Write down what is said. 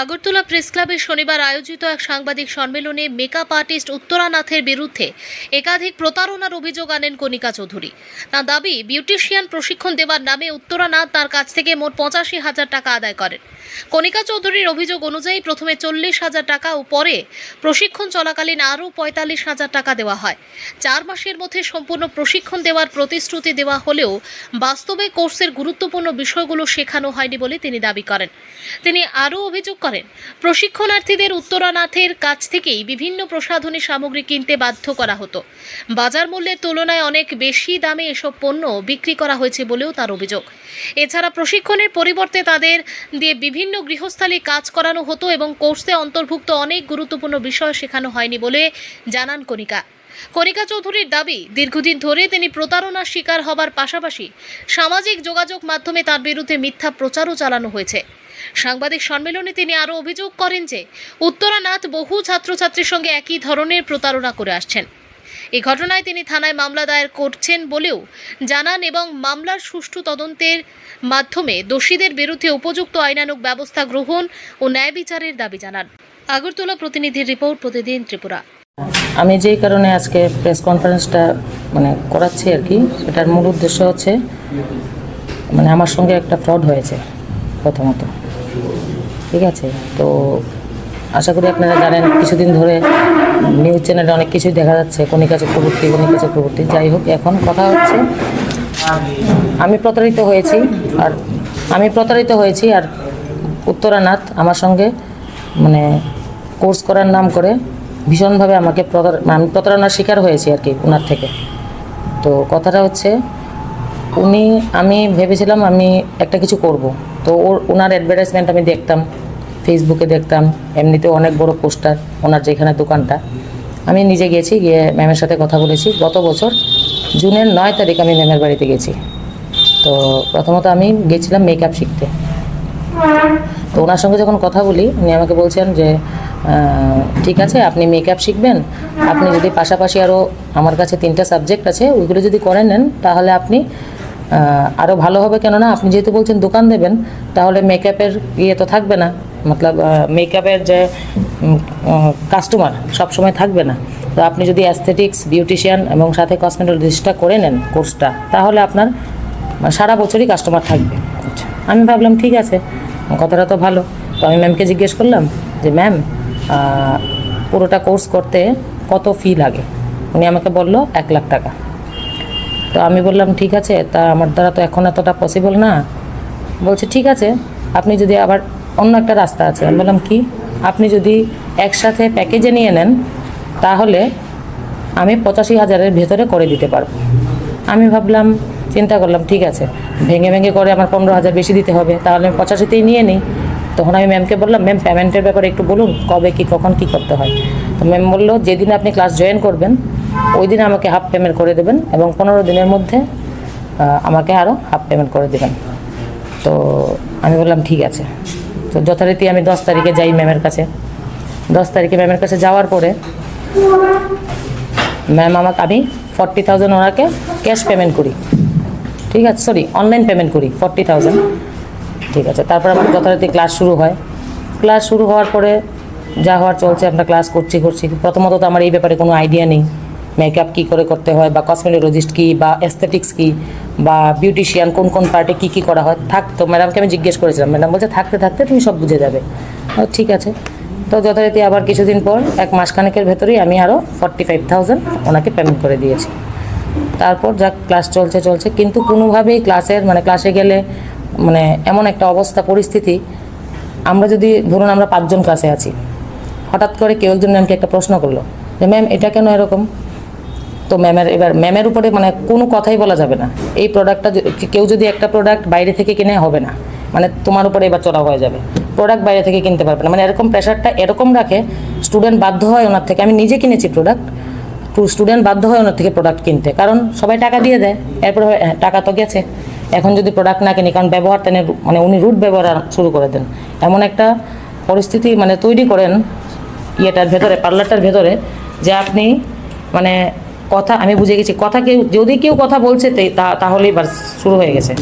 Agartala press ক্লাবে শনিবার আয়োজিত এক সাংবাদিক সম্মেলনে মেকআপ আর্টিস্ট উত্তরা নাথের বিরুদ্ধে একাধিক প্রতারণার অভিযোগ আনেন কণিকা চৌধুরী। তাঁর দাবি, বিউটিশিয়ান প্রশিক্ষণ দেওয়ার নামে উত্তরা নাথ তার কাছ থেকে মোট 85,000 টাকা আদায় করেন। কণিকা চৌধুরীর অভিযোগ অনুযায়ী প্রথমে 40,000 টাকা ও পরে প্রশিক্ষণ চলাকালীন আরও 45,000 টাকা দেওয়া হয়। 4 মাসের মধ্যে সম্পূর্ণ প্রশিক্ষণ দেওয়ার প্রতিশ্রুতি দেওয়া হলেও বাস্তবে কোর্সের গুরুত্বপূর্ণ বিষয়গুলো শেখানো হয়নি বলে তিনি দাবি করেন। তিনি আরও অভিযোগ করেন, প্রশিক্ষণার্থীদের উত্তরা নাথের কাছ থেকেই বিভিন্ন প্রসাধনী সামগ্রী কিনতে বাধ্য করা হতো। বাজার মূল্যের তুলনায় অনেক বেশি দামে এসব পণ্য বিক্রি করা হয়েছে বলেও তার অভিযোগ। এছাড়া প্রশিক্ষণের পরিবর্তে তাদের দিয়ে বিভিন্ন গৃহস্থালী কাজ করানো হতো এবং কোর্সে অন্তর্ভুক্ত অনেক গুরুত্বপূর্ণ বিষয় শেখানো হয়নি বলে জানান কণিকা। কণিকা চৌধুরীর দাবি, দীর্ঘদিন ধরে তিনি প্রতারণার শিকার হবার পাশাপাশি সামাজিক যোগাযোগ মাধ্যমে তার বিরুদ্ধে মিথ্যা প্রচারও চালানো হয়েছে। সাংবাদিক সম্মেলনে তিনি আরও অভিযোগ করেন যে উত্তরা নাথ বহু ছাত্রছাত্রীর সঙ্গে একই ধরনের প্রতারণা করে আসছেন। এই ঘটনায় তিনি থানায় মামলা দায়ের করছেন বলেও জানান এবং মামলার সুষ্ঠু তদন্তের মাধ্যমে দোষীদের বিরুদ্ধে উপযুক্ত আইনানুগ ব্যবস্থা গ্রহণ ও ন্যায় বিচারের দাবি জানান। আগরতলা প্রতিনিধির রিপোর্ট, প্রতিদিন ত্রিপুরা। আমি যেই কারণে আজকে প্রেস কনফারেন্সটা করাচ্ছি আর কি, এটার মূল উদ্দেশ্য হচ্ছে আমার সঙ্গে একটা ফ্রড হয়েছে প্রথমত, ঠিক আছে। তো আশা করি আপনারা জানেন, কিছুদিন ধরে নিউজ চ্যানেলে অনেক কিছুই দেখা যাচ্ছে, কণিকা চক্রবর্তী। যাই হোক, এখন কথা হচ্ছে আমি প্রতারিত হয়েছি আর উত্তরা নাথ আমার সঙ্গে কোর্স করার নাম করে ভীষণভাবে আমাকে আমি প্রতারণার শিকার হয়েছি আর কি ওনার থেকে। তো কথাটা হচ্ছে, আমি ভেবেছিলাম আমি একটা কিছু করব। তো ওনার অ্যাডভার্টাইজমেন্ট আমি দেখতাম, ফেসবুকে দেখতাম, এমনিতেও অনেক বড় পোস্টার ওনার যেখানে দোকানটা। আমি নিজে গিয়ে ম্যামের সাথে কথা বলেছি। গত বছর জুনের 9 তারিখ আমি ম্যামের বাড়িতে গেছি। তো প্রথমত আমি গেছিলাম মেকআপ শিখতে। তো ওনার সঙ্গে যখন কথা বলি, উনি আমাকে বলছেন যে ঠিক আছে, আপনি মেকআপ শিখবেন, আপনি যদি পাশাপাশি আরও আমার কাছে 3টা সাবজেক্ট আছে, ওইগুলো যদি করে নেন তাহলে আপনি আরও ভালো হবে। কেননা আপনি যেহেতু বলছেন দোকান দেবেন, তাহলে মেকআপের তো থাকবে না, মেকআপের যে কাস্টমার সবসময় থাকবে না। তো আপনি যদি অ্যাস্থেটিক্স, বিউটিশিয়ান এবং সাথে কসমেটোলজিস্টটা করে নেন কোর্সটা, তাহলে আপনার সারা বছরই কাস্টমার থাকবে। আমি ভাবলাম ঠিক আছে, কথাটা তো ভালো। তো আমি ম্যামকে জিজ্ঞেস করলাম যে ম্যাম, পুরোটা কোর্স করতে কত ফি লাগে? উনি আমাকে বললো 1 লাখ টাকা। তো আমি বললাম ঠিক আছে, তা আমার দ্বারা তো এখন এতটা পসিবল না। বলছে ঠিক আছে, আপনি যদি আবার অন্য একটা রাস্তা আছে। আমি বললাম কি? আপনি যদি একসাথে প্যাকেজে নিয়ে নেন, তাহলে আমি 85,000-এর ভেতরে করে দিতে পারবো। আমি ভাবলাম, চিন্তা করলাম ঠিক আছে, ভেঙে করে আমার 15,000 বেশি দিতে হবে, তাহলে আমি 85-তেই নিয়ে নিই। তখন আমি ম্যামকে বললাম, ম্যাম পেমেন্টের ব্যাপারে একটু বলুন, কবে কি কখন কি করতে হয়। তো ম্যাম বললো, যেদিন আপনি ক্লাস জয়েন করবেন ওই দিন আমাকে হাফ পেমেন্ট করে দেবেন এবং 15 দিনের মধ্যে আমাকে আরও হাফ পেমেন্ট করে দেবেন। তো আমি বললাম ঠিক আছে। তো যথারীতি আমি 10 তারিখে যাই ম্যামের কাছে। 10 তারিখে ম্যামের কাছে যাওয়ার পরে ম্যাম আমি 40,000 ওনাকে ক্যাশ পেমেন্ট করি, ঠিক আছে, অনলাইন পেমেন্ট করি 40,000, ঠিক আছে। তারপর আমার যথারীতি ক্লাস শুরু হয়। ক্লাস শুরু হওয়ার পরে যা হওয়ার চলছে, আমরা ক্লাস করছি। প্রথমত তো আমার এই ব্যাপারে কোনো আইডিয়া নেই, মেকআপ কী করে করতে হয়, বা কসমেটোলজিস্ট কী, বা অ্যাস্থেটিক্স কী, বা বিউটিশিয়ান কোন পার্টে কী করা হয়। তো ম্যাডামকে আমি জিজ্ঞেস করেছিলাম, ম্যাডাম বলছে থাকতে তুমি সব বুঝে যাবে। ঠিক আছে। তো যথারীতি আবার কিছুদিন পর, 1 মাসখানেকের ভেতরেই আমি আরও 45,000 ওনাকে পেমেন্ট করে দিয়েছি। তারপর যা ক্লাস চলছে, কিন্তু কোনোভাবেই ক্লাসে গেলে এমন একটা অবস্থা আমরা যদি ধরুন আমরা 5 জন ক্লাসে আছি, হঠাৎ করে কেউ একজন ম্যামকে একটা প্রশ্ন করলো যে ম্যাম এটা কেন এরকম। তো ম্যামের উপরে কোনো কথাই বলা যাবে না। এই প্রোডাক্টটা কেউ যদি একটা প্রোডাক্ট বাইরে থেকে কিনে হবে না, তোমার উপরে এবার চড়া হয়ে যাবে, প্রোডাক্ট বাইরে থেকে কিনতে পারবে না। এরকম প্রেশারটা এরকম রাখে, স্টুডেন্ট বাধ্য হয় ওনার থেকে, আমি নিজে কিনেছি প্রোডাক্ট, স্টুডেন্ট বাধ্য হয় ওনার থেকে প্রোডাক্ট কিনতে, কারণ সবাই টাকা দিয়ে দেয়। এরপর টাকা তো গেছে, এখন যদি প্রোডাক্ট না কিনি, কারণ ব্যবহার উনি রুট ব্যবহার শুরু করে দেন। এমন একটা পরিস্থিতি তৈরি করেন পার্লারটার ভেতরে, যে আপনি কথা, আমি বুঝে গেছি কথা, যদি কেউ কথা বলছে তাহলেই শুরু হয়ে গেছে।